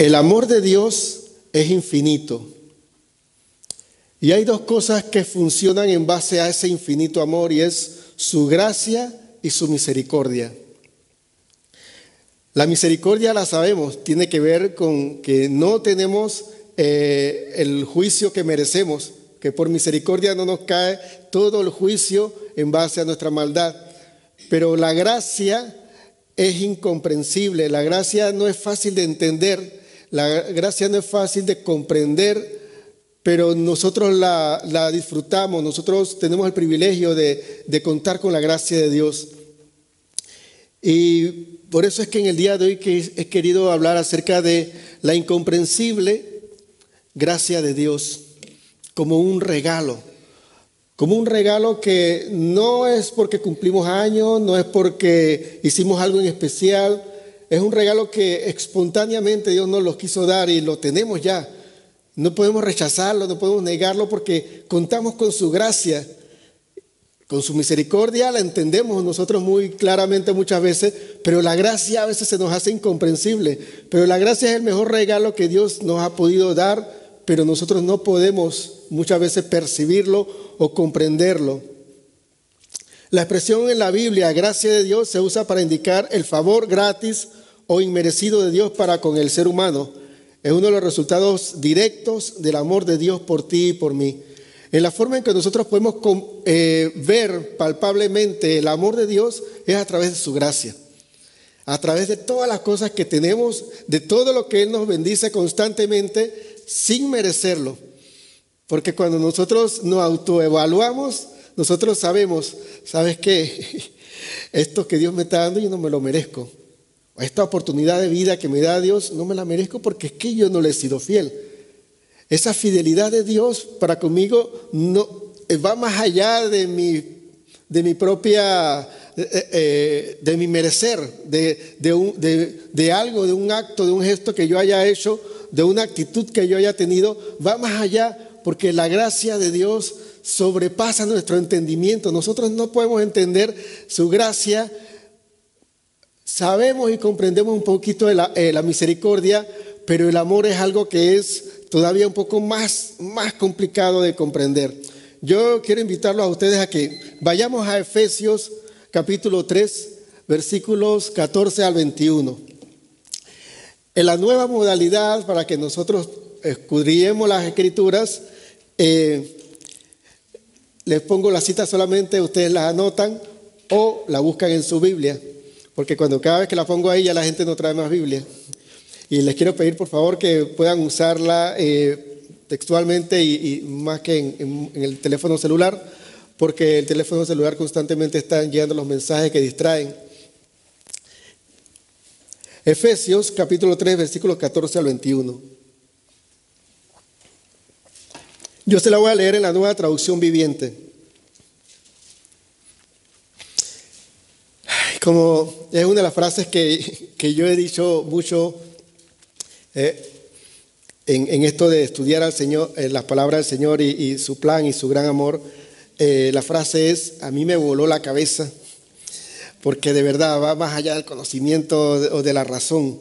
El amor de Dios es infinito. Y hay dos cosas que funcionan en base a ese infinito amor, y es su gracia y su misericordia. La misericordia, la sabemos, tiene que ver con que no tenemos el juicio que merecemos, que por misericordia no nos cae todo el juicio en base a nuestra maldad. Pero la gracia es incomprensible, la gracia no es fácil de entender, la gracia no es fácil de comprender, pero nosotros la disfrutamos, nosotros tenemos el privilegio de contar con la gracia de Dios. Y por eso es que en el día de hoy he querido hablar acerca de la incomprensible gracia de Dios como un regalo que no es porque cumplimos años, no es porque hicimos algo en especial, es un regalo que espontáneamente Dios nos lo quiso dar y lo tenemos ya. No podemos rechazarlo, no podemos negarlo porque contamos con su gracia, con su misericordia, la entendemos nosotros muy claramente muchas veces, pero la gracia a veces se nos hace incomprensible. Pero la gracia es el mejor regalo que Dios nos ha podido dar, pero nosotros no podemos muchas veces percibirlo o comprenderlo. La expresión en la Biblia, gracia de Dios, se usa para indicar el favor gratis o inmerecido de Dios para con el ser humano. Es uno de los resultados directos del amor de Dios por ti y por mí. En la forma en que nosotros podemos ver palpablemente el amor de Dios es a través de su gracia. A través de todas las cosas que tenemos, de todo lo que Él nos bendice constantemente sin merecerlo. Porque cuando nosotros nos autoevaluamos, nosotros sabemos, ¿sabes qué? Esto que Dios me está dando yo no me lo merezco. Esta oportunidad de vida que me da Dios no me la merezco porque es que yo no le he sido fiel. Esa fidelidad de Dios para conmigo no va más allá de mi propia, de mi merecer, de algo, de un acto, de un gesto que yo haya hecho, de una actitud que yo haya tenido, va más allá porque la gracia de Dios sobrepasa nuestro entendimiento. Nosotros no podemos entender su gracia. Sabemos y comprendemos un poquito de la misericordia, pero el amor es algo que es todavía un poco más complicado de comprender. Yo quiero invitarlos a ustedes a que vayamos a Efesios capítulo 3, versículos 14 al 21. En la nueva modalidad, para que nosotros escudriñemos las Escrituras, les pongo la cita solamente, ustedes las anotan o la buscan en su Biblia, porque cada vez que la pongo ahí ya la gente no trae más Biblia. Y les quiero pedir por favor que puedan usarla textualmente y más que en el teléfono celular, porque el teléfono celular constantemente está llegando los mensajes que distraen. Efesios capítulo 3, versículos 14 al 21. Yo se la voy a leer en la Nueva Traducción Viviente. Como es una de las frases que yo he dicho mucho en esto de estudiar al Señor, las palabras del Señor y su plan y su gran amor, la frase es: a mí me voló la cabeza, porque de verdad va más allá del conocimiento o de la razón.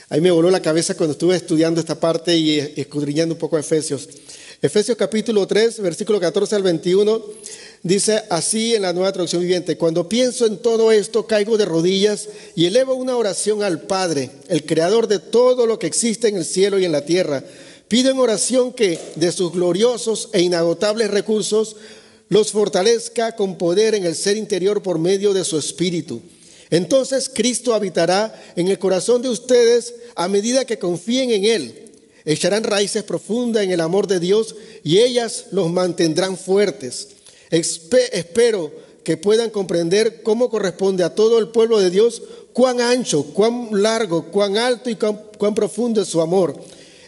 A mí me voló la cabeza cuando estuve estudiando esta parte y escudriñando un poco Efesios. Efesios capítulo 3, versículo 14 al 21, dice así en la Nueva Traducción Viviente: cuando pienso en todo esto, caigo de rodillas y elevo una oración al Padre, el creador de todo lo que existe en el cielo y en la tierra. Pido en oración que de sus gloriosos e inagotables recursos los fortalezca con poder en el ser interior por medio de su Espíritu. Entonces Cristo habitará en el corazón de ustedes a medida que confíen en Él. Echarán raíces profundas en el amor de Dios y ellas los mantendrán fuertes. Espero que puedan comprender cómo corresponde a todo el pueblo de Dios cuán ancho, cuán largo, cuán alto y cuán profundo es su amor.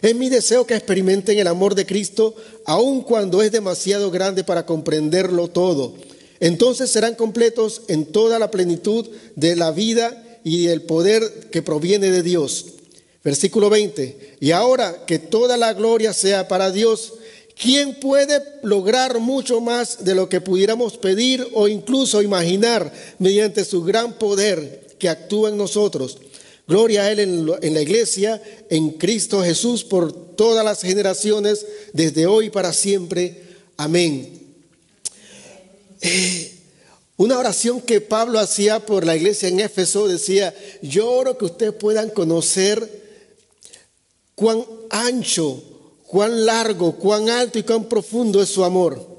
Es mi deseo que experimenten el amor de Cristo, aun cuando es demasiado grande para comprenderlo todo. Entonces serán completos en toda la plenitud de la vida y el poder que proviene de Dios. Versículo 20. Y ahora que toda la gloria sea para Dios, ¿quién puede lograr mucho más de lo que pudiéramos pedir o incluso imaginar mediante su gran poder que actúa en nosotros? Gloria a Él en la iglesia, en Cristo Jesús, por todas las generaciones, desde hoy para siempre. Amén. Una oración que Pablo hacía por la iglesia en Éfeso decía: yo oro que ustedes puedan conocer cuán ancho, cuán largo, cuán alto y cuán profundo es su amor.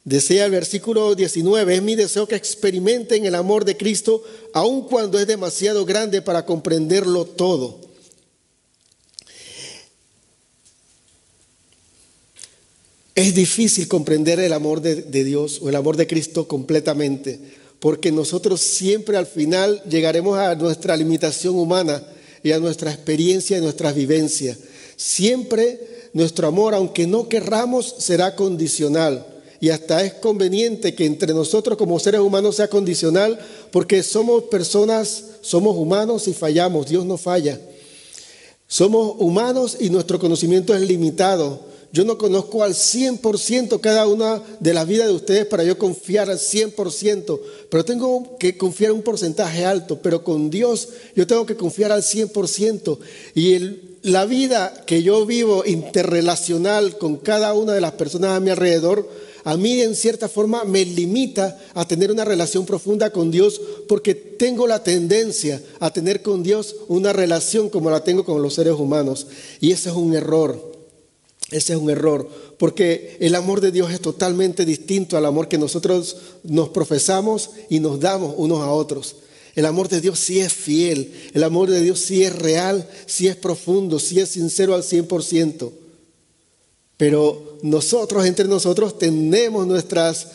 Decía el versículo 19: es mi deseo que experimenten el amor de Cristo, aun cuando es demasiado grande para comprenderlo todo. Es difícil comprender el amor de Dios o el amor de Cristo completamente, porque nosotros siempre al final llegaremos a nuestra limitación humana y a nuestra experiencia y nuestras vivencias. Siempre nuestro amor, aunque no querramos, será condicional. Y hasta es conveniente que entre nosotros como seres humanos sea condicional, porque somos personas, somos humanos y fallamos. Dios no falla. Somos humanos y nuestro conocimiento es limitado. Yo no conozco al 100% cada una de las vidas de ustedes para yo confiar al 100%, pero tengo que confiar en un porcentaje alto. Pero con Dios yo tengo que confiar al 100%. Y la vida que yo vivo interrelacional con cada una de las personas a mi alrededor, a mí en cierta forma me limita a tener una relación profunda con Dios, porque tengo la tendencia a tener con Dios una relación como la tengo con los seres humanos. Y ese es un error. Ese es un error, porque el amor de Dios es totalmente distinto al amor que nosotros nos profesamos y nos damos unos a otros. El amor de Dios sí es fiel, el amor de Dios sí es real, sí es profundo, sí es sincero al 100%. Pero nosotros, entre nosotros, tenemos nuestras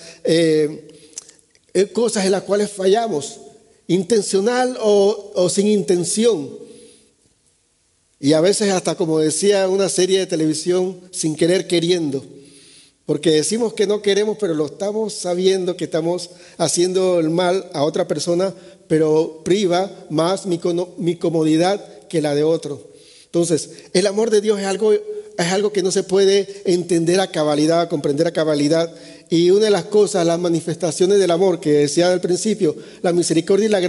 cosas en las cuales fallamos, intencional o sin intención. Y a veces hasta, como decía una serie de televisión, sin querer queriendo. Porque decimos que no queremos, pero lo estamos sabiendo que estamos haciendo el mal a otra persona, pero priva más mi comodidad que la de otro. Entonces, el amor de Dios es algo que no se puede entender a cabalidad, comprender a cabalidad. Y una de las cosas, las manifestaciones del amor que decía al principio, la misericordia y la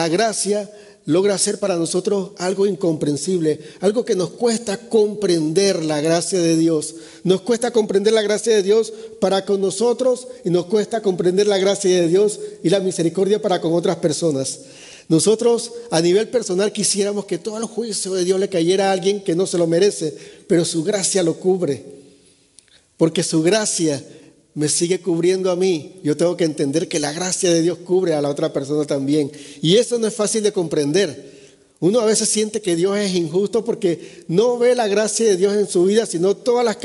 gracia logra ser para nosotros algo incomprensible, algo que nos cuesta comprender la gracia de Dios. Nos cuesta comprender la gracia de Dios para con nosotros y nos cuesta comprender la gracia de Dios y la misericordia para con otras personas. Nosotros a nivel personal quisiéramos que todo el juicio de Dios le cayera a alguien que no se lo merece, pero su gracia lo cubre, porque su gracia me sigue cubriendo a mí. Yo tengo que entender que la gracia de Dios cubre a la otra persona también. Y eso no es fácil de comprender. Uno a veces siente que Dios es injusto porque no ve la gracia de Dios en su vida, sino todas las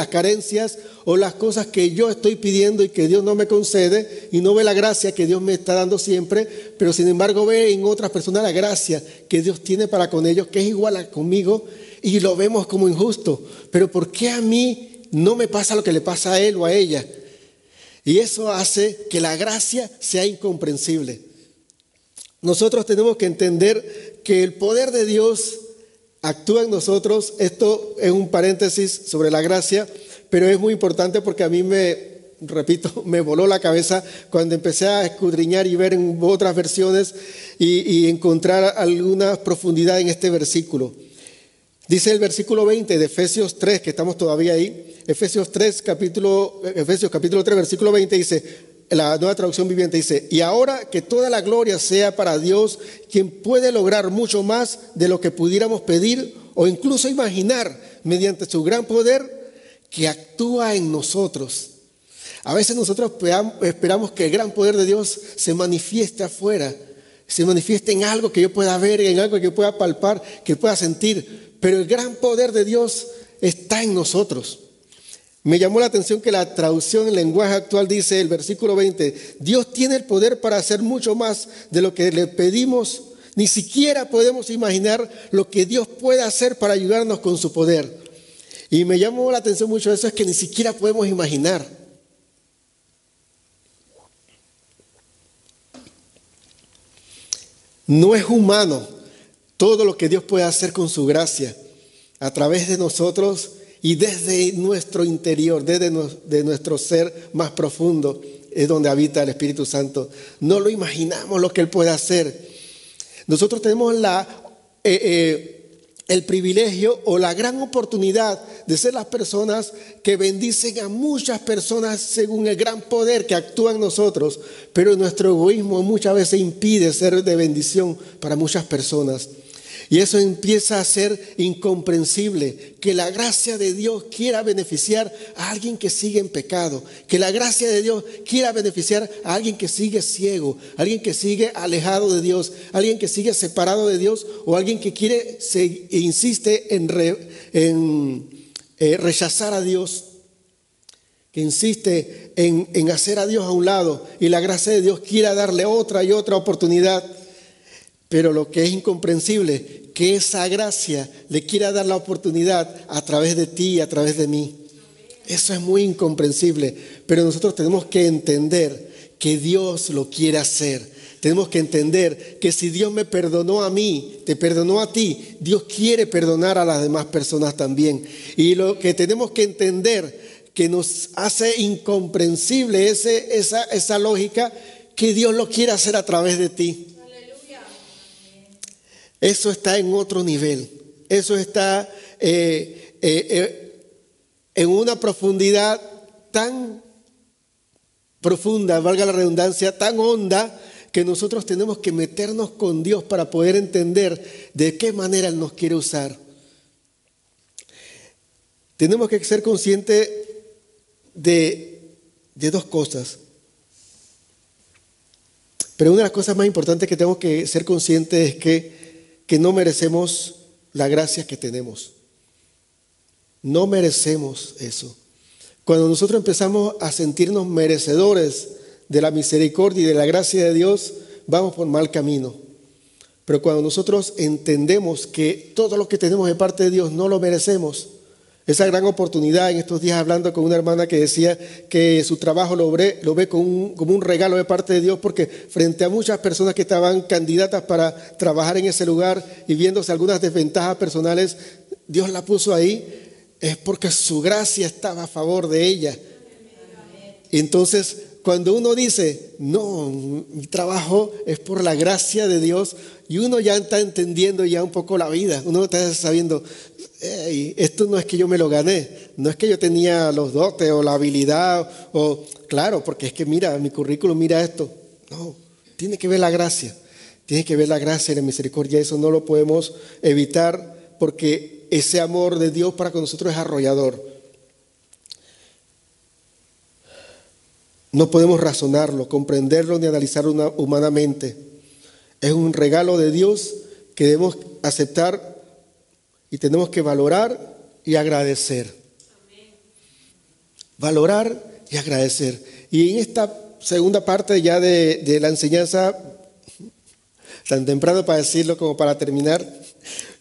carencias o las cosas que yo estoy pidiendo y que Dios no me concede, y no ve la gracia que Dios me está dando siempre, pero sin embargo ve en otras personas la gracia que Dios tiene para con ellos, que es igual a conmigo, y lo vemos como injusto. Pero ¿por qué a mí no me pasa lo que le pasa a él o a ella? Y eso hace que la gracia sea incomprensible. Nosotros tenemos que entender que el poder de Dios actúa en nosotros. Esto es un paréntesis sobre la gracia, pero es muy importante porque a mí me voló la cabeza cuando empecé a escudriñar y ver en otras versiones y encontrar alguna profundidad en este versículo. Dice el versículo 20 de Efesios 3, que estamos todavía ahí. Efesios capítulo 3, versículo 20 dice, la Nueva Traducción Viviente dice: y ahora que toda la gloria sea para Dios, quien puede lograr mucho más de lo que pudiéramos pedir o incluso imaginar, mediante su gran poder que actúa en nosotros. A veces nosotros esperamos que el gran poder de Dios se manifieste afuera, se manifieste en algo que yo pueda ver, en algo que yo pueda palpar, que pueda sentir. Pero el gran poder de Dios está en nosotros. Me llamó la atención que la traducción en lenguaje actual dice, el versículo 20, Dios tiene el poder para hacer mucho más de lo que le pedimos. Ni siquiera podemos imaginar lo que Dios puede hacer para ayudarnos con su poder. Y me llamó la atención mucho eso, es que ni siquiera podemos imaginar. No es humano todo lo que Dios puede hacer con su gracia a través de nosotros y desde nuestro interior, desde nuestro ser más profundo, es donde habita el Espíritu Santo. No lo imaginamos lo que Él puede hacer. Nosotros tenemos el privilegio o la gran oportunidad de ser las personas que bendicen a muchas personas según el gran poder que actúa en nosotros, pero nuestro egoísmo muchas veces impide ser de bendición para muchas personas. Y eso empieza a ser incomprensible, que la gracia de Dios quiera beneficiar a alguien que sigue en pecado, que la gracia de Dios quiera beneficiar a alguien que sigue ciego, alguien que sigue alejado de Dios, alguien que sigue separado de Dios o alguien que insiste en rechazar a Dios, que insiste en hacer a Dios a un lado y la gracia de Dios quiera darle otra y otra oportunidad. Pero lo que es incomprensible, que esa gracia le quiera dar la oportunidad a través de ti y a través de mí. Eso es muy incomprensible, pero nosotros tenemos que entender que Dios lo quiere hacer. Tenemos que entender que si Dios me perdonó a mí, te perdonó a ti, Dios quiere perdonar a las demás personas también. Y lo que tenemos que entender, que nos hace incomprensible esa lógica, que Dios lo quiere hacer a través de ti. Eso está en otro nivel. Eso está en una profundidad tan profunda, valga la redundancia, tan honda, que nosotros tenemos que meternos con Dios para poder entender de qué manera Él nos quiere usar. Tenemos que ser conscientes de dos cosas. Pero una de las cosas más importantes que tenemos que ser conscientes es que no merecemos la gracia que tenemos. No merecemos eso. Cuando nosotros empezamos a sentirnos merecedores de la misericordia y de la gracia de Dios, vamos por mal camino. Pero cuando nosotros entendemos que todo lo que tenemos de parte de Dios no lo merecemos, esa gran oportunidad, en estos días hablando con una hermana que decía que su trabajo lo ve como un regalo de parte de Dios, porque frente a muchas personas que estaban candidatas para trabajar en ese lugar y viéndose algunas desventajas personales, Dios la puso ahí, es porque su gracia estaba a favor de ella. Entonces, cuando uno dice, no, mi trabajo es por la gracia de Dios, y uno ya está entendiendo ya un poco la vida, uno está sabiendo, esto no es que yo me lo gané, no es que yo tenía los dotes o la habilidad, o claro, porque es que mira, mi currículum, mira esto. No, tiene que ver la gracia, tiene que ver la gracia y la misericordia, eso no lo podemos evitar porque ese amor de Dios para con nosotros es arrollador. No podemos razonarlo, comprenderlo ni analizarlo humanamente. Es un regalo de Dios que debemos aceptar y tenemos que valorar y agradecer. Valorar y agradecer. Y en esta segunda parte ya de la enseñanza, tan temprano para decirlo como para terminar,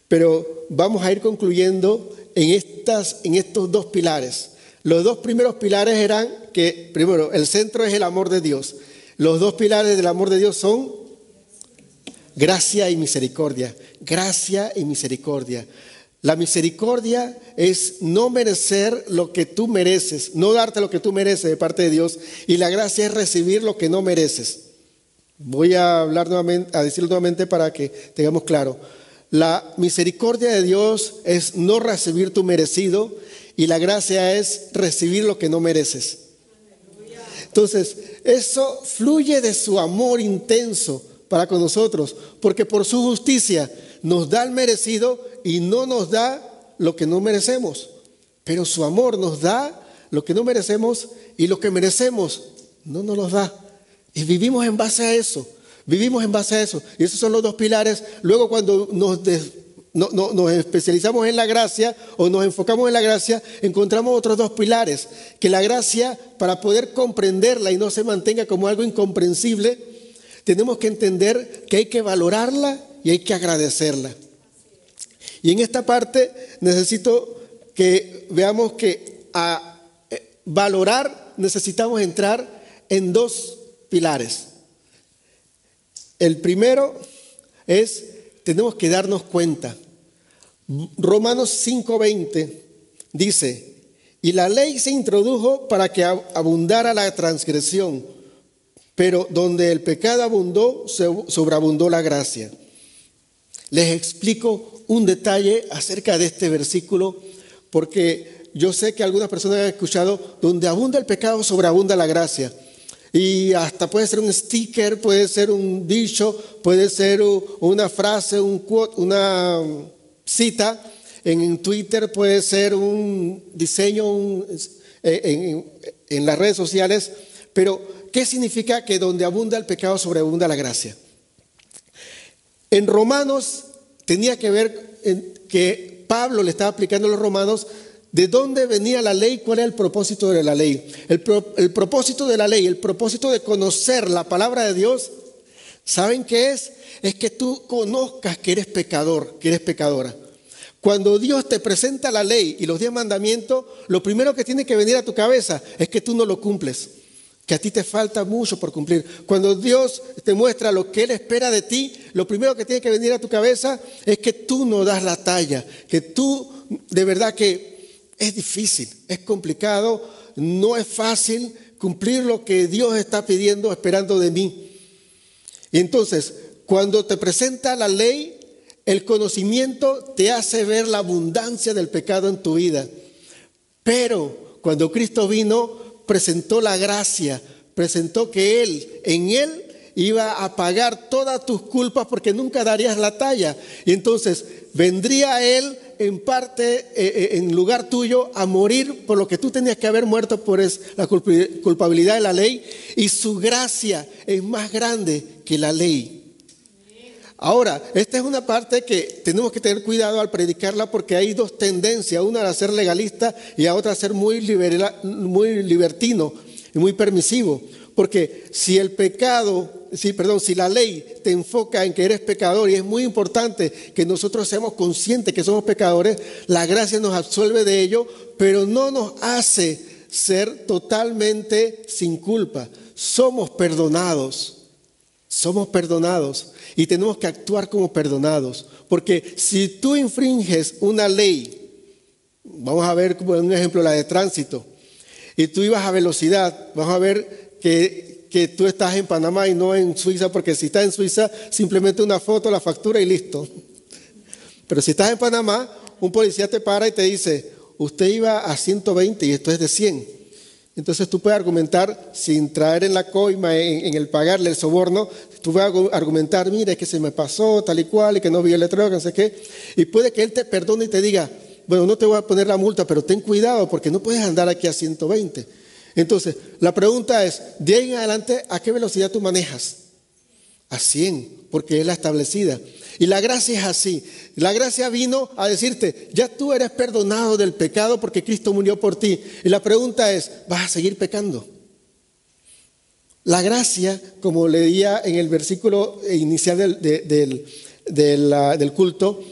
pero vamos a ir concluyendo en estos dos pilares. Los dos primeros pilares eran que, primero, el centro es el amor de Dios. Los dos pilares del amor de Dios son gracia y misericordia. Gracia y misericordia. La misericordia es no merecer lo que tú mereces, no darte lo que tú mereces de parte de Dios. Y la gracia es recibir lo que no mereces. Voy a decirlo nuevamente para que tengamos claro. La misericordia de Dios es no recibir tu merecido. Y la gracia es recibir lo que no mereces. Entonces, eso fluye de su amor intenso para con nosotros, porque por su justicia nos da el merecido y no nos da lo que no merecemos. Pero su amor nos da lo que no merecemos y lo que merecemos no nos lo da. Y vivimos en base a eso. Vivimos en base a eso. Y esos son los dos pilares. Luego cuando nos especializamos en la gracia o nos enfocamos en la gracia, encontramos otros dos pilares, que la gracia, para poder comprenderla y no se mantenga como algo incomprensible, tenemos que entender que hay que valorarla y hay que agradecerla. Y en esta parte necesito que veamos que a valorar necesitamos entrar en dos pilares. El primero es, tenemos que darnos cuenta. Romanos 5:20 dice, y la ley se introdujo para que abundara la transgresión, pero donde el pecado abundó, sobreabundó la gracia. les explico un detalle acerca de este versículo, porque yo sé que algunas personas han escuchado, donde abunda el pecado, sobreabunda la gracia. Y hasta puede ser un sticker, puede ser un dicho, puede ser una frase, un quote, una cita en Twitter, puede ser un diseño en las redes sociales. Pero, ¿qué significa que donde abunda el pecado, sobreabunda la gracia? En Romanos tenía que ver que Pablo le estaba aplicando a los romanos de dónde venía la ley, cuál era el propósito de la ley. El propósito de la ley, el propósito de conocer la palabra de Dios, ¿saben qué es? Es que tú conozcas que eres pecador, que eres pecadora. Cuando Dios te presenta la ley y los 10 mandamientos, lo primero que tiene que venir a tu cabeza es que tú no lo cumples, que a ti te falta mucho por cumplir. Cuando Dios te muestra lo que Él espera de ti, lo primero que tiene que venir a tu cabeza es que tú no das la talla, que tú de verdad que es difícil, es complicado, no es fácil cumplir lo que Dios está pidiendo, esperando de mí. Y entonces, cuando te presenta la ley, el conocimiento te hace ver la abundancia del pecado en tu vida. Pero cuando Cristo vino, presentó la gracia, presentó que en Él iba a pagar todas tus culpas porque nunca darías la talla. Y entonces vendría Él en parte, en lugar tuyo, a morir por lo que tú tenías que haber muerto por la culpabilidad de la ley. Y su gracia es más grande que la ley. Ahora, esta es una parte que tenemos que tener cuidado al predicarla porque hay dos tendencias, una a ser legalista y a otra a ser muy libertino y muy permisivo. Porque si si la ley te enfoca en que eres pecador y es muy importante que nosotros seamos conscientes que somos pecadores, la gracia nos absuelve de ello, pero no nos hace ser totalmente sin culpa. Somos perdonados y tenemos que actuar como perdonados. Porque si tú infringes una ley, vamos a ver como un ejemplo la de tránsito, y tú ibas a velocidad, vamos a ver que tú estás en Panamá y no en Suiza, porque si estás en Suiza, simplemente una foto, la factura y listo. Pero si estás en Panamá, un policía te para y te dice, usted iba a 120 y esto es de 100. Entonces tú puedes argumentar, sin traer en la coima, en el pagarle el soborno, tú puedes argumentar, mira, es que se me pasó tal y cual, y que no vi el letrero, que no sé qué. Y puede que él te perdone y te diga, bueno, no te voy a poner la multa, pero ten cuidado porque no puedes andar aquí a 120. Entonces, la pregunta es, de ahí en adelante, ¿a qué velocidad tú manejas? A 100, porque es la establecida. Y la gracia es así. La gracia vino a decirte, ya tú eres perdonado del pecado porque Cristo murió por ti. Y la pregunta es, ¿vas a seguir pecando? La gracia, como leía en el versículo inicial del culto,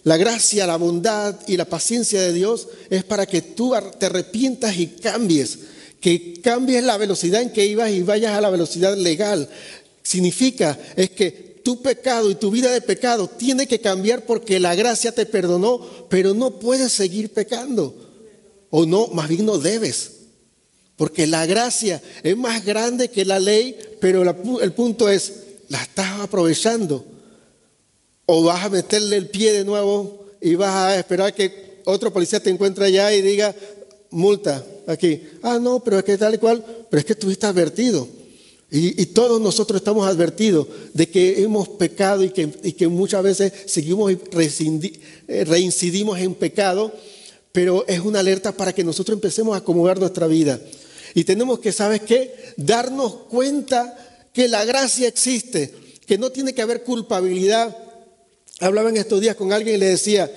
la gracia, la bondad y la paciencia de Dios es para que tú te arrepientas y cambies. Que cambies la velocidad en que ibas y vayas a la velocidad legal. Significa es que tu pecado y tu vida de pecado tiene que cambiar porque la gracia te perdonó, pero no puedes seguir pecando. O no, más bien no debes. Porque la gracia es más grande que la ley, pero el punto es, ¿la estás aprovechando? ¿O vas a meterle el pie de nuevo y vas a esperar que otro policía te encuentre allá y diga, multa aquí? Ah, no, pero es que tal y cual, pero es que estuviste advertido. Y todos nosotros estamos advertidos de que hemos pecado y que muchas veces seguimos y reincidimos en pecado, pero es una alerta para que nosotros empecemos a acomodar nuestra vida. Y tenemos que, ¿sabes qué? Darnos cuenta que la gracia existe, que no tiene que haber culpabilidad. Hablaba en estos días con alguien y le decía,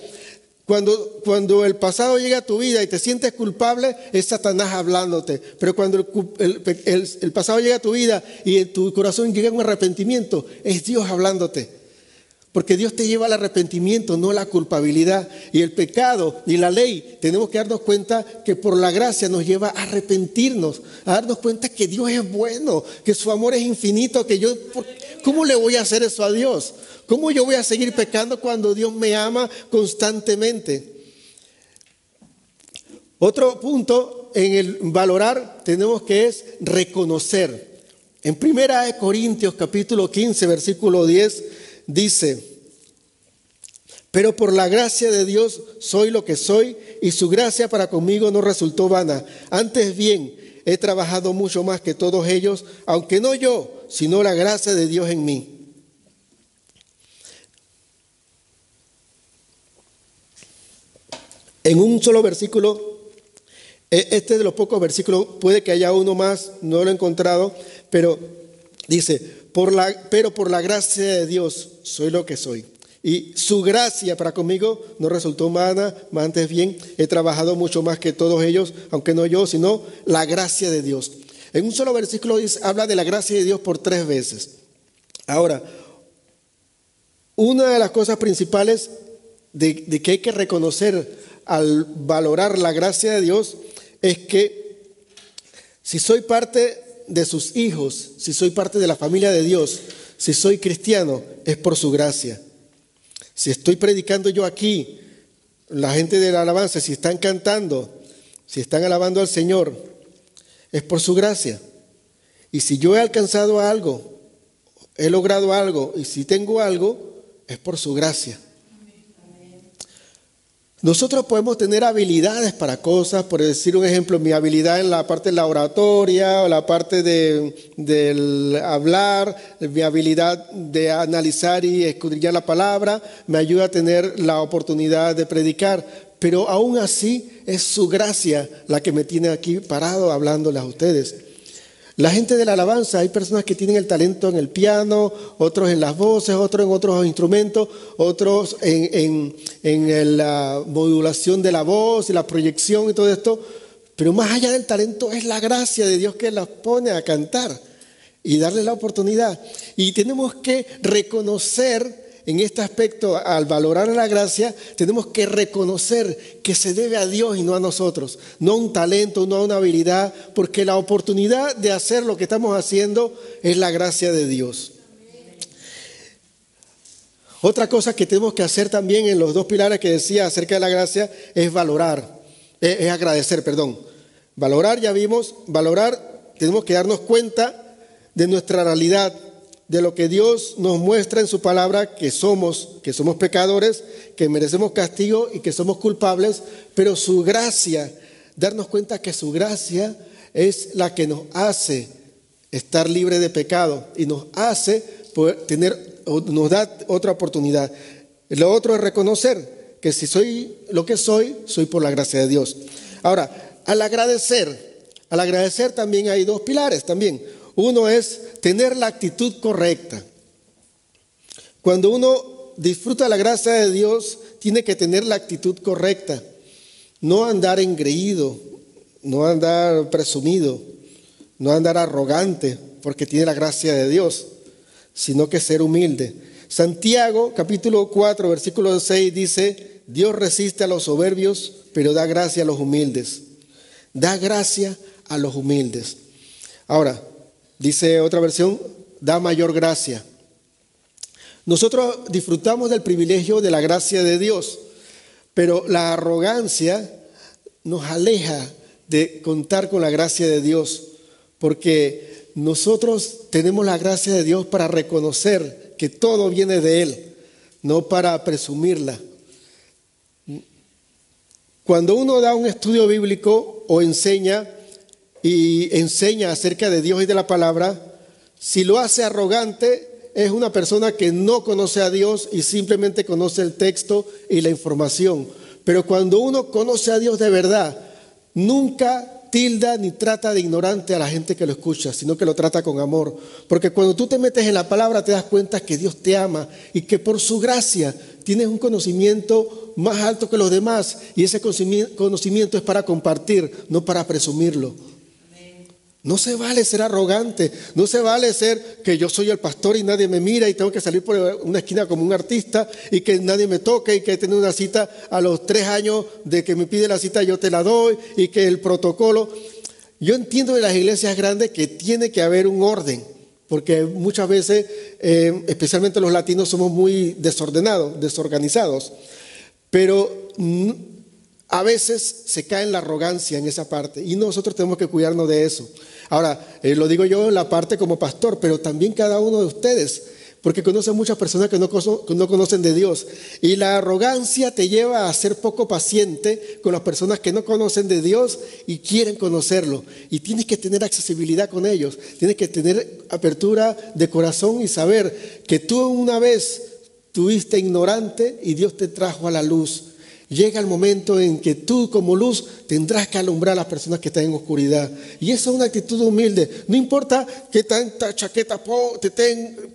cuando el pasado llega a tu vida y te sientes culpable, es Satanás hablándote. Pero cuando el pasado llega a tu vida y en tu corazón llega un arrepentimiento, es Dios hablándote. Porque Dios te lleva al arrepentimiento, no a la culpabilidad. Y el pecado y la ley, tenemos que darnos cuenta que por la gracia nos lleva a arrepentirnos, a darnos cuenta que Dios es bueno, que su amor es infinito, ¿cómo le voy a hacer eso a Dios? ¿Cómo yo voy a seguir pecando cuando Dios me ama constantemente? Otro punto en el valorar tenemos que es reconocer. En 1 Corintios capítulo 15, versículo 10, dice, Pero por la gracia de Dios soy lo que soy, y su gracia para conmigo no resultó vana. Antes bien, he trabajado mucho más que todos ellos, aunque no yo, sino la gracia de Dios en mí. En un solo versículo, este es de los pocos versículos, puede que haya uno más, no lo he encontrado, pero dice, pero por la gracia de Dios soy lo que soy. Y su gracia para conmigo no resultó vana, más antes bien, he trabajado mucho más que todos ellos, aunque no yo, sino la gracia de Dios. En un solo versículo habla de la gracia de Dios por 3 veces. Ahora, una de las cosas principales de que hay que reconocer al valorar la gracia de Dios es que si soy parte de sus hijos, si soy parte de la familia de Dios, si soy cristiano, es por su gracia. Si estoy predicando yo aquí, la gente de la alabanza, si están cantando, si están alabando al Señor, es por su gracia. Y si yo he alcanzado algo, he logrado algo, y si tengo algo, es por su gracia. Nosotros podemos tener habilidades para cosas, por decir un ejemplo, mi habilidad en la parte de la oratoria, o la parte del hablar, mi habilidad de analizar y escudriñar la palabra, me ayuda a tener la oportunidad de predicar, pero aún así es su gracia la que me tiene aquí parado hablándoles a ustedes. La gente de la alabanza, hay personas que tienen el talento en el piano, otros en las voces, otros en otros instrumentos, otros en la modulación de la voz y la proyección y todo esto. Pero más allá del talento es la gracia de Dios que las pone a cantar y darles la oportunidad. Y tenemos que reconocer en este aspecto, al valorar la gracia, tenemos que reconocer que se debe a Dios y no a nosotros, no a un talento, no a una habilidad, porque la oportunidad de hacer lo que estamos haciendo es la gracia de Dios. Otra cosa que tenemos que hacer también en los 2 pilares que decía acerca de la gracia es agradecer. Valorar, ya vimos, tenemos que darnos cuenta de nuestra realidad, de lo que Dios nos muestra en su palabra, que somos pecadores, que merecemos castigo y que somos culpables, pero su gracia, darnos cuenta que su gracia es la que nos hace estar libre de pecado y nos hace poder nos da otra oportunidad. Lo otro es reconocer que si soy lo que soy por la gracia de Dios. Ahora, al agradecer también hay 2 pilares también. Uno es tener la actitud correcta. Cuando uno disfruta la gracia de Dios, tiene que tener la actitud correcta. No andar engreído, no andar presumido, no andar arrogante porque tiene la gracia de Dios, sino que ser humilde. Santiago, capítulo 4, versículo 6 dice, Dios resiste a los soberbios, pero da gracia a los humildes. Da gracia a los humildes. Ahora, dice otra versión, da mayor gracia. Nosotros disfrutamos del privilegio de la gracia de Dios, pero la arrogancia nos aleja de contar con la gracia de Dios, porque nosotros tenemos la gracia de Dios para reconocer que todo viene de Él, no para presumirla. Cuando uno da un estudio bíblico o enseña acerca de Dios y de la palabra, si lo hace arrogante, es una persona que no conoce a Dios y simplemente conoce el texto y la información. Pero cuando uno conoce a Dios de verdad, nunca tilda ni trata de ignorante a la gente que lo escucha, sino que lo trata con amor. Porque cuando tú te metes en la palabra te das cuenta que Dios te ama y que por su gracia tienes un conocimiento más alto que los demás, y ese conocimiento es para compartir, no para presumirlo. No se vale ser arrogante, no se vale ser que yo soy el pastor y nadie me mira y tengo que salir por una esquina como un artista y que nadie me toque y que tener una cita a los 3 años de que me pide la cita yo te la doy y que el protocolo. Yo entiendo de las iglesias grandes que tiene que haber un orden, porque muchas veces, especialmente los latinos, somos muy desorganizados, pero a veces se cae en la arrogancia en esa parte y nosotros tenemos que cuidarnos de eso. Ahora, lo digo yo en la parte como pastor, pero también cada uno de ustedes. porque conoces muchas personas que no conocen de Dios. Y la arrogancia te lleva a ser poco paciente con las personas que no conocen de Dios y quieren conocerlo. Y tienes que tener accesibilidad con ellos, tienes que tener apertura de corazón y saber que tú una vez tuviste ignorante y Dios te trajo a la luz. Llega el momento en que tú como luz tendrás que alumbrar a las personas que están en oscuridad. Y esa es una actitud humilde. No importa qué tanta chaqueta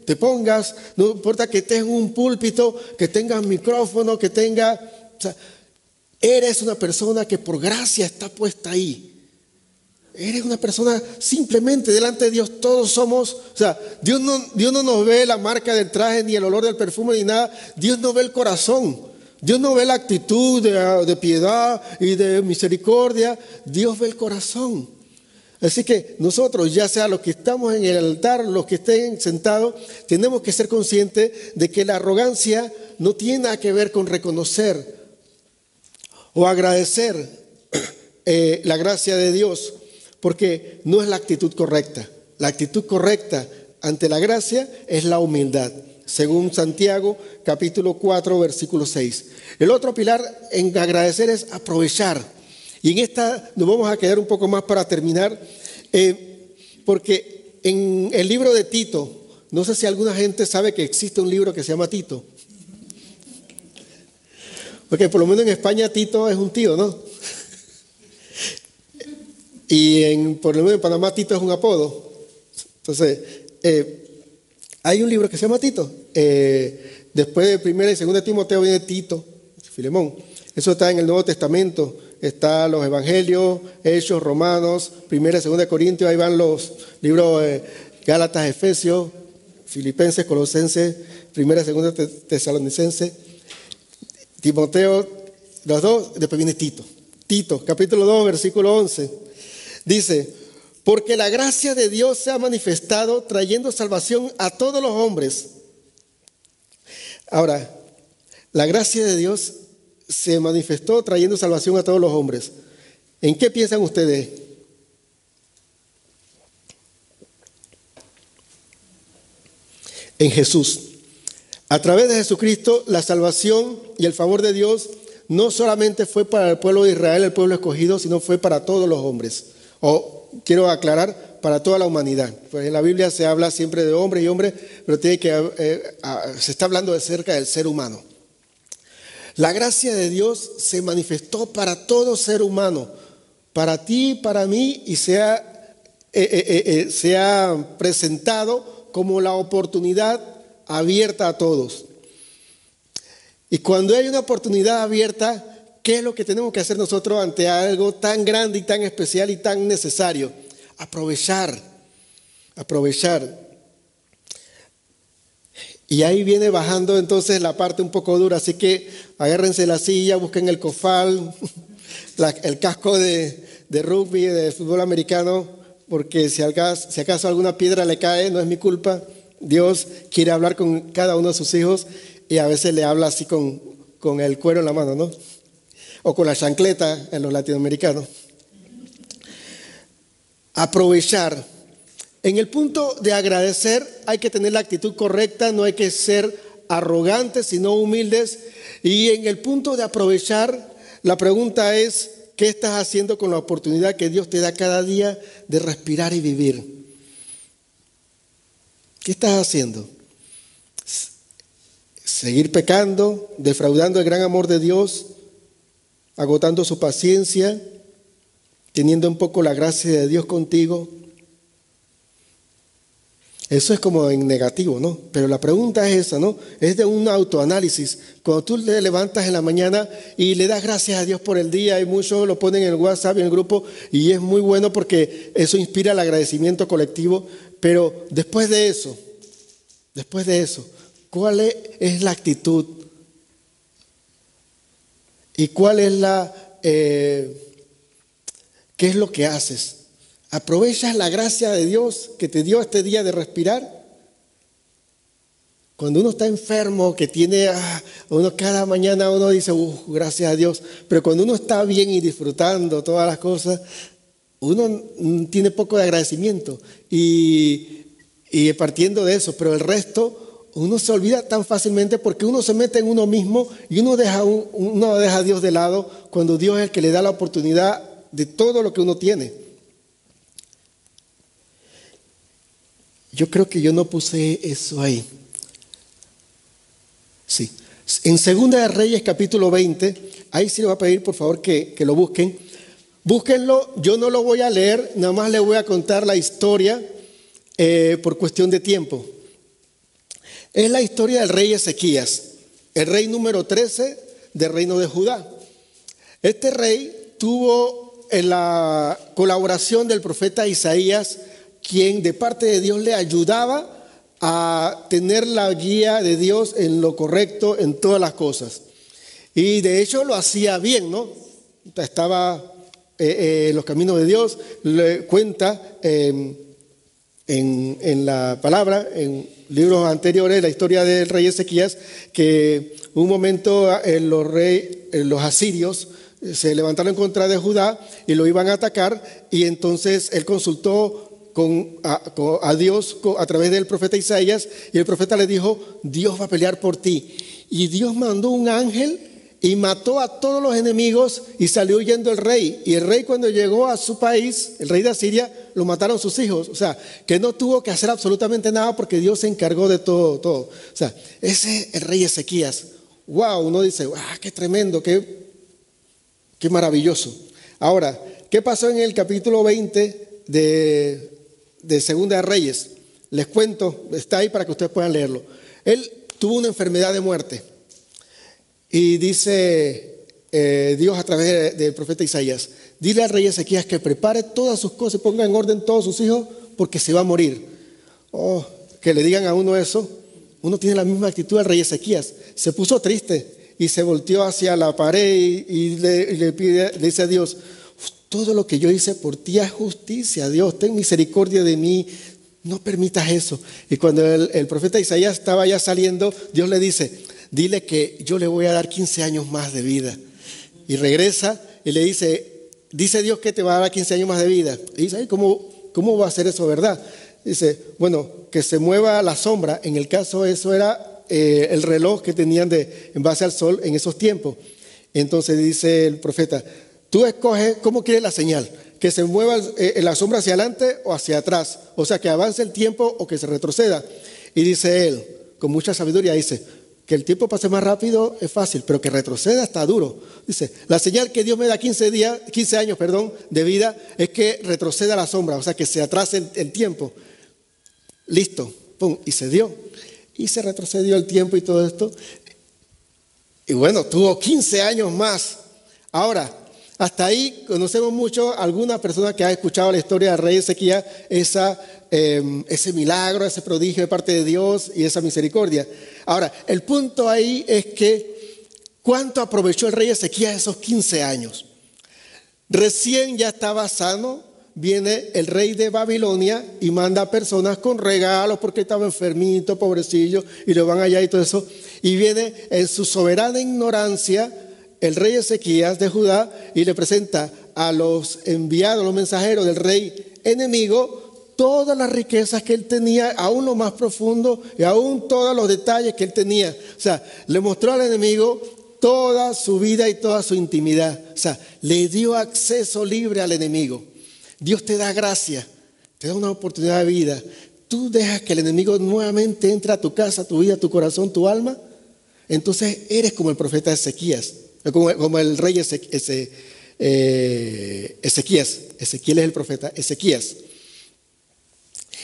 te pongas, no importa que estés en un púlpito, que tengas micrófono, que tengas... O sea, eres una persona que por gracia está puesta ahí. Eres una persona simplemente delante de Dios. Todos somos... O sea, Dios no nos ve la marca del traje, ni el olor del perfume, ni nada. Dios nos ve el corazón. Dios no ve la actitud de piedad y de misericordia, Dios ve el corazón. Así que nosotros, ya sea los que estamos en el altar, los que estén sentados, tenemos que ser conscientes de que la arrogancia no tiene nada que ver con reconocer o agradecer la gracia de Dios, porque no es la actitud correcta. La actitud correcta ante la gracia es la humildad, según Santiago capítulo 4 versículo 6. El otro pilar en agradecer es aprovechar. Y en esta nos vamos a quedar un poco más para terminar, porque en el libro de Tito, no sé si alguna gente sabe que existe un libro que se llama Tito. Porque por lo menos en España Tito es un tío, ¿no? Y por lo menos en Panamá Tito es un apodo. Entonces, hay un libro que se llama Tito. Después de 1 y 2 Timoteo viene Tito, Filemón. Eso está en el Nuevo Testamento. Está los Evangelios, Hechos, Romanos, 1 y 2 Corintios. Ahí van los libros Gálatas, Efesios, Filipenses, Colosenses, 1 y 2 Tesalonicenses, Timoteo, los dos. Después viene Tito. Tito, capítulo 2, versículo 11. Dice: porque la gracia de Dios se ha manifestado trayendo salvación a todos los hombres. Ahora, la gracia de Dios se manifestó trayendo salvación a todos los hombres. ¿En qué piensan ustedes? En Jesús. A través de Jesucristo, la salvación y el favor de Dios no solamente fue para el pueblo de Israel, el pueblo escogido, sino fue para todos los hombres. Quiero aclarar, para toda la humanidad. Pues en la Biblia se habla siempre de hombre y hombre, pero se está hablando acerca del ser humano. La gracia de Dios se manifestó para todo ser humano, para ti, para mí, y se ha presentado como la oportunidad abierta a todos. Y cuando hay una oportunidad abierta, ¿qué es lo que tenemos que hacer nosotros ante algo tan grande y tan especial y tan necesario? Aprovechar. Y ahí viene bajando entonces la parte un poco dura, así que agárrense la silla, busquen el cofal, el casco de rugby, de fútbol americano, porque si acaso alguna piedra le cae, no es mi culpa. Dios quiere hablar con cada uno de sus hijos y a veces le habla así con el cuero en la mano, ¿no? O con la chancleta en los latinoamericanos. Aprovechar. En el punto de agradecer hay que tener la actitud correcta, no hay que ser arrogantes, sino humildes. Y en el punto de aprovechar, la pregunta es, ¿qué estás haciendo con la oportunidad que Dios te da cada día de respirar y vivir? ¿Qué estás haciendo? ¿Seguir pecando, defraudando el gran amor de Dios, agotando su paciencia, teniendo un poco la gracia de Dios contigo? Eso es como en negativo, ¿no? Pero la pregunta es esa, ¿no? Es de un autoanálisis. Cuando tú te levantas en la mañana y le das gracias a Dios por el día, y muchos lo ponen en el WhatsApp y en el grupo, y es muy bueno porque eso inspira el agradecimiento colectivo. Pero después de eso, ¿cuál es la actitud? ¿Y cuál es qué es lo que haces? ¿Aprovechas la gracia de Dios que te dio este día de respirar? Cuando uno está enfermo, que tiene, uno cada mañana uno dice, gracias a Dios. Pero cuando uno está bien y disfrutando todas las cosas, uno tiene poco de agradecimiento. Y partiendo de eso, pero el resto, uno se olvida tan fácilmente porque uno se mete en uno mismo y uno deja a Dios de lado cuando Dios es el que le da la oportunidad de todo lo que uno tiene. Yo creo que yo no puse eso ahí. Sí. En Segunda de Reyes, capítulo 20, ahí sí le voy a pedir por favor que lo busquen. Búsquenlo, yo no lo voy a leer, nada más les voy a contar la historia por cuestión de tiempo. Es la historia del rey Ezequías, el rey número 13 del reino de Judá. Este rey tuvo la colaboración del profeta Isaías, quien de parte de Dios le ayudaba a tener la guía de Dios en lo correcto, en todas las cosas. Y de hecho lo hacía bien, ¿no? Estaba en los caminos de Dios, le cuenta en la palabra, en libros anteriores, la historia del rey Ezequías, que un momento los asirios se levantaron en contra de Judá y lo iban a atacar, y entonces él consultó a Dios a través del profeta Isaías, y el profeta le dijo: Dios va a pelear por ti. Y Dios mandó un ángel y mató a todos los enemigos y salió huyendo el rey. Y el rey, cuando llegó a su país, el rey de Asiria, lo mataron sus hijos. O sea, que no tuvo que hacer absolutamente nada porque Dios se encargó de todo. O sea, ese es el rey Ezequías. Wow, uno dice, wow, qué tremendo, qué maravilloso. Ahora, ¿qué pasó en el capítulo 20 de Segunda de Reyes? Les cuento, está ahí para que ustedes puedan leerlo. Él tuvo una enfermedad de muerte. Y dice Dios a través del profeta Isaías: dile al rey Ezequías que prepare todas sus cosas y ponga en orden todos sus hijos porque se va a morir. Oh, que le digan a uno eso. Uno tiene la misma actitud del rey Ezequías. Se puso triste y se volteó hacia la pared y le dice a Dios: todo lo que yo hice por ti es justicia. Dios, ten misericordia de mí. No permitas eso. Y cuando el profeta Isaías estaba ya saliendo, Dios le dice: dile que yo le voy a dar 15 años más de vida. Y regresa y le dice Dios que te va a dar 15 años más de vida. Y dice: ¿cómo va a ser eso, verdad? Dice: bueno, que se mueva la sombra. En el caso, eso era el reloj que tenían en base al sol en esos tiempos. Entonces dice el profeta: tú escoges cómo quieres la señal, que se mueva la sombra hacia adelante o hacia atrás, o sea, que avance el tiempo o que se retroceda. Y dice él, con mucha sabiduría, dice: que el tiempo pase más rápido es fácil, pero que retroceda está duro. Dice: la señal que Dios me da 15 años de vida es que retroceda la sombra, o sea, que se atrase el tiempo. Listo, pum, y se dio. Y se retrocedió el tiempo y todo esto. Y bueno, tuvo 15 años más. Ahora, hasta ahí conocemos mucho alguna persona que ha escuchado la historia del rey Ezequías, ese milagro, ese prodigio de parte de Dios y esa misericordia. Ahora, el punto ahí es que ¿cuánto aprovechó el rey Ezequías esos 15 años? Recién ya estaba sano, viene el rey de Babilonia y manda a personas con regalos porque estaba enfermito, pobrecillo, y lo van allá y todo eso. Y viene en su soberana ignorancia el rey Ezequías de Judá y le presenta a los enviados, los mensajeros del rey enemigo, todas las riquezas que él tenía, aún lo más profundo y aún todos los detalles que él tenía. O sea, le mostró al enemigo toda su vida y toda su intimidad. O sea, le dio acceso libre al enemigo. Dios te da gracia, te da una oportunidad de vida. Tú dejas que el enemigo nuevamente entre a tu casa, tu vida, tu corazón, tu alma. Entonces eres como el profeta Ezequías, como el rey Ezequías. Ezequiel es el profeta Ezequías.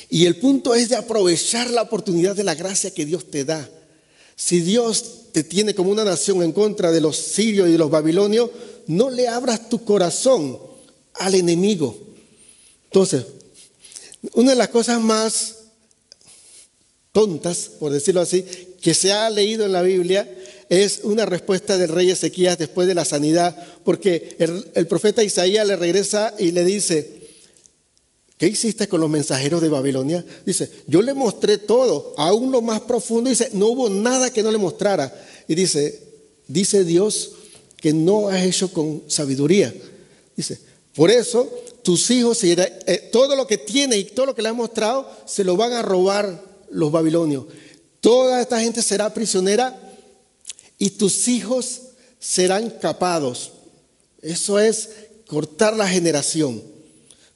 Y el punto es de aprovechar la oportunidad de la gracia que Dios te da. Si Dios te tiene como una nación en contra de los sirios y de los babilonios, no le abras tu corazón al enemigo. Entonces, una de las cosas más tontas, por decirlo así, que se ha leído en la Biblia es una respuesta del rey Ezequías después de la sanidad, porque el profeta Isaías le regresa y le dice: ¿qué hiciste con los mensajeros de Babilonia? Dice: yo le mostré todo, aún lo más profundo. Dice: no hubo nada que no le mostrara. Y dice Dios que no has hecho con sabiduría. Dice: por eso tus hijos, todo lo que tiene y todo lo que le has mostrado, se lo van a robar los babilonios. Toda esta gente será prisionera y tus hijos serán capados. Eso es cortar la generación.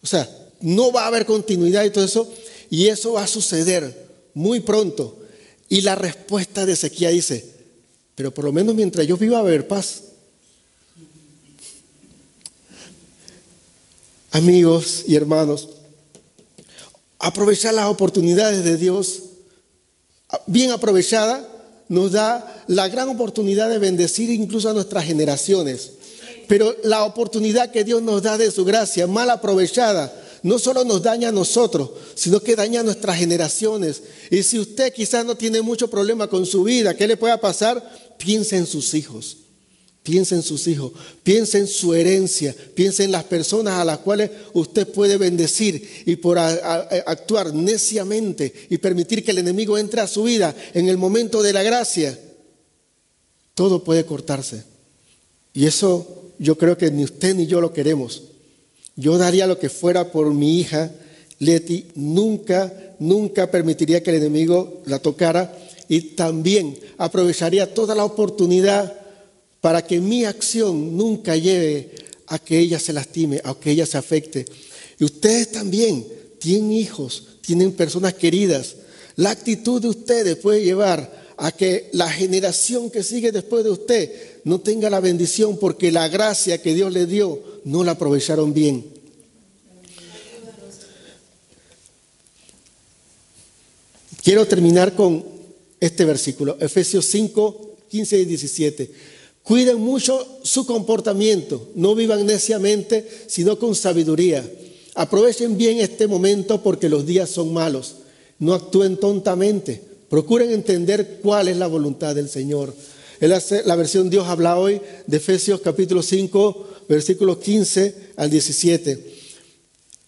O sea, no va a haber continuidad y todo eso, y eso va a suceder muy pronto. Y la respuesta de Ezequiel dice, pero por lo menos mientras yo viva va a haber paz. Amigos y hermanos, aprovechar las oportunidades de Dios, bien aprovechada, nos da la gran oportunidad de bendecir incluso a nuestras generaciones. Pero la oportunidad que Dios nos da de su gracia, mal aprovechada, no solo nos daña a nosotros, sino que daña a nuestras generaciones. Y si usted quizás no tiene mucho problema con su vida, ¿qué le pueda pasar? Piense en sus hijos. Piense en sus hijos, piense en su herencia, piense en las personas a las cuales usted puede bendecir, y por actuar neciamente y permitir que el enemigo entre a su vida en el momento de la gracia, todo puede cortarse. Y eso yo creo que ni usted ni yo lo queremos. Yo daría lo que fuera por mi hija Leti, nunca permitiría que el enemigo la tocara, y también aprovecharía toda la oportunidad para que mi acción nunca lleve a que ella se lastime, a que ella se afecte. Y ustedes también tienen hijos, tienen personas queridas. La actitud de ustedes puede llevar a que la generación que sigue después de usted no tenga la bendición, porque la gracia que Dios le dio no la aprovecharon bien. Quiero terminar con este versículo, Efesios 5, 15 y 17. Cuiden mucho su comportamiento, no vivan neciamente, sino con sabiduría. Aprovechen bien este momento porque los días son malos. No actúen tontamente, procuren entender cuál es la voluntad del Señor. La versión Dios habla hoy de Efesios capítulo 5, versículos 15 al 17.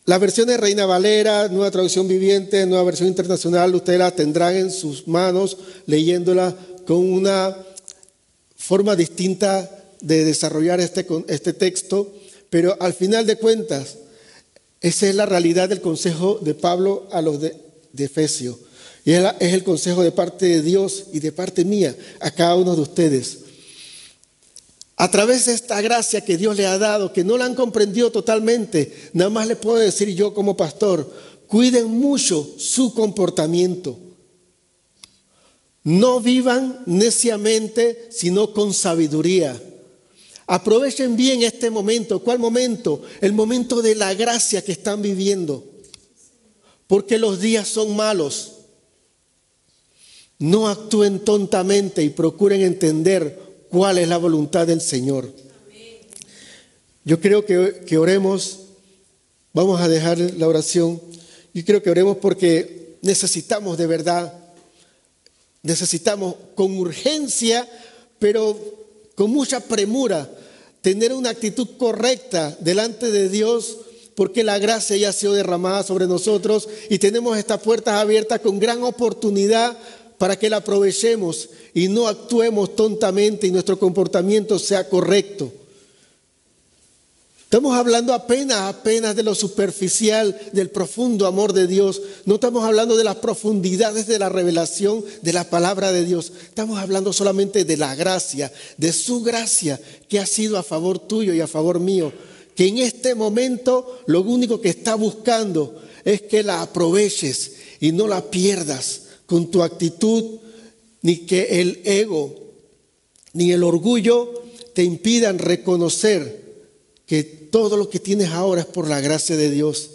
La versión de Reina Valera, Nueva Traducción Viviente, Nueva Versión Internacional, ustedes la tendrán en sus manos leyéndola con una forma distinta de desarrollar este texto, pero al final de cuentas, esa es la realidad del consejo de Pablo a los de Efesios. Y es el consejo de parte de Dios y de parte mía a cada uno de ustedes. A través de esta gracia que Dios le ha dado, que no la han comprendido totalmente, nada más le puedo decir yo como pastor, cuiden mucho su comportamiento. No vivan neciamente, sino con sabiduría. Aprovechen bien este momento. ¿Cuál momento? El momento de la gracia que están viviendo. Porque los días son malos. No actúen tontamente y procuren entender cuál es la voluntad del Señor. Yo creo que oremos. Vamos a dejar la oración. Yo creo que oremos porque necesitamos de verdad. Necesitamos con urgencia, pero con mucha premura, tener una actitud correcta delante de Dios, porque la gracia ya ha sido derramada sobre nosotros y tenemos estas puertas abiertas con gran oportunidad para que la aprovechemos y no actuemos tontamente y nuestro comportamiento sea correcto. Estamos hablando apenas de lo superficial, del profundo amor de Dios. No estamos hablando de las profundidades de la revelación de la palabra de Dios. Estamos hablando solamente de la gracia, de su gracia que ha sido a favor tuyo y a favor mío. Que en este momento lo único que está buscando es que la aproveches y no la pierdas con tu actitud, ni que el ego ni el orgullo te impidan reconocer que todo lo que tienes ahora es por la gracia de Dios,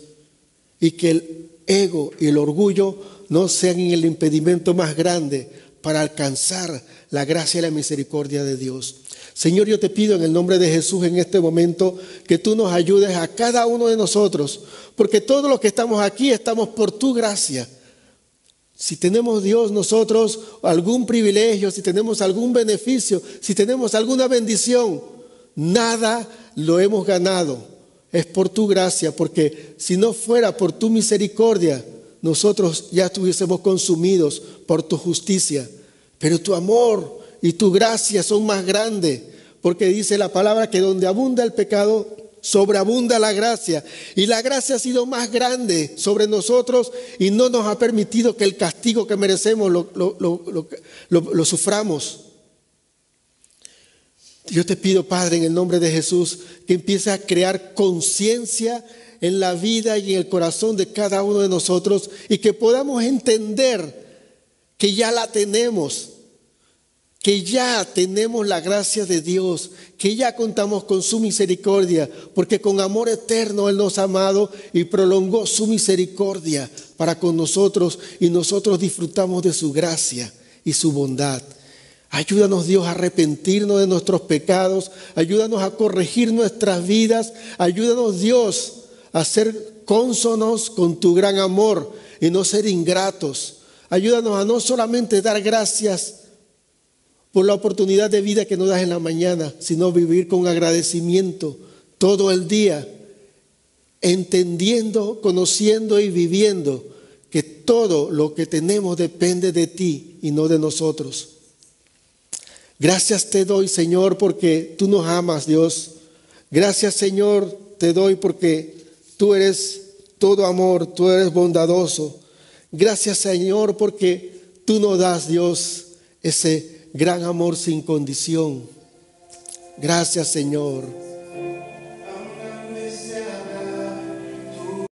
y que el ego y el orgullo no sean el impedimento más grande para alcanzar la gracia y la misericordia de Dios. Señor, yo te pido en el nombre de Jesús en este momento que tú nos ayudes a cada uno de nosotros, porque todos los que estamos aquí estamos por tu gracia. Si tenemos, Dios, nosotros algún privilegio, si tenemos algún beneficio, si tenemos alguna bendición, nada lo hemos ganado. Es por tu gracia, porque si no fuera por tu misericordia, nosotros ya estuviésemos consumidos por tu justicia. Pero tu amor y tu gracia son más grandes, porque dice la palabra que donde abunda el pecado, sobreabunda la gracia. Y la gracia ha sido más grande sobre nosotros y no nos ha permitido que el castigo que merecemos lo suframos. Yo te pido, Padre, en el nombre de Jesús, que empieces a crear conciencia en la vida y en el corazón de cada uno de nosotros y que podamos entender que ya la tenemos, que ya tenemos la gracia de Dios, que ya contamos con su misericordia, porque con amor eterno Él nos ha amado y prolongó su misericordia para con nosotros y nosotros disfrutamos de su gracia y su bondad. Ayúdanos, Dios, a arrepentirnos de nuestros pecados, ayúdanos a corregir nuestras vidas, ayúdanos, Dios, a ser cónsonos con tu gran amor y no ser ingratos. Ayúdanos a no solamente dar gracias por la oportunidad de vida que nos das en la mañana, sino vivir con agradecimiento todo el día, entendiendo, conociendo y viviendo que todo lo que tenemos depende de ti y no de nosotros. Gracias te doy, Señor, porque tú nos amas, Dios. Gracias, Señor, te doy porque tú eres todo amor, tú eres bondadoso. Gracias, Señor, porque tú nos das, Dios, ese gran amor sin condición. Gracias, Señor.